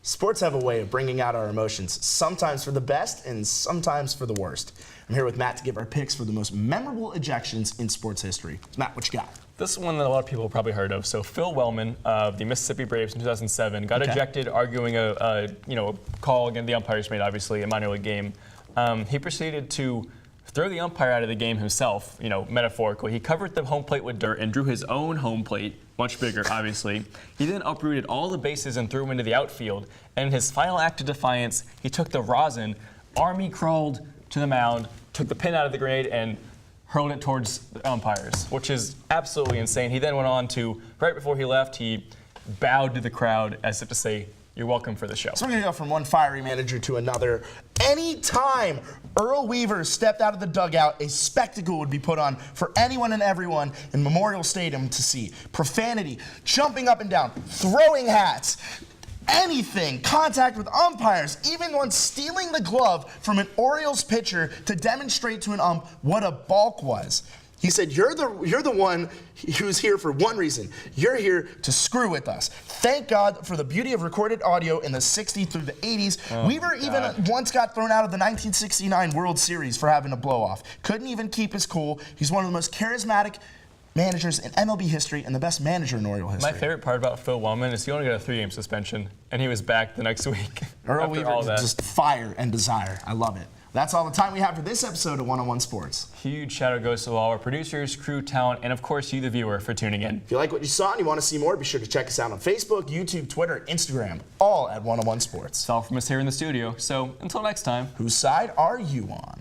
Sports have a way of bringing out our emotions, sometimes for the best and sometimes for the worst. I'm here with Matt to give our picks for the most memorable ejections in sports history. Matt, what you got? This is one that a lot of people have probably heard of. So Phil Wellman of the Mississippi Braves in 2007 got ejected arguing a call against the umpires made, obviously, a minor league game. He proceeded to throw the umpire out of the game himself, metaphorically. He covered the home plate with dirt and drew his own home plate, much bigger, obviously. He then uprooted all the bases and threw him into the outfield. And in his final act of defiance, he took the rosin, army crawled to the mound, took the pin out of the grenade, and hurled it towards the umpires, which is absolutely insane. He then went on to, right before he left, he bowed to the crowd as if to say, "You're welcome for the show." So we're going to go from one fiery manager to another. Anytime Earl Weaver stepped out of the dugout, a spectacle would be put on for anyone and everyone in Memorial Stadium to see. Profanity, jumping up and down, throwing hats, anything, contact with umpires, even once stealing the glove from an Orioles pitcher to demonstrate to an ump what a balk was. He said, you're the one who's here for one reason. You're here to screw with us. Thank God for the beauty of recorded audio in the 60s through the 80s. Weaver even once got thrown out of the 1969 World Series for having a blow-off. Couldn't even keep his cool. He's one of the most charismatic managers in MLB history and the best manager in Oriole history. My favorite part about Phil Wellman is he only got a 3-game suspension, and he was back the next week. Earl Weaver, just fire and desire. I love it. That's all the time we have for this episode of One-on-One Sports. Huge shout out goes to all our producers, crew, talent, and of course you, the viewer, for tuning in. If you like what you saw and you want to see more, be sure to check us out on Facebook, YouTube, Twitter, Instagram, all at One-on-One Sports. It's all from us here in the studio, so until next time. Whose side are you on?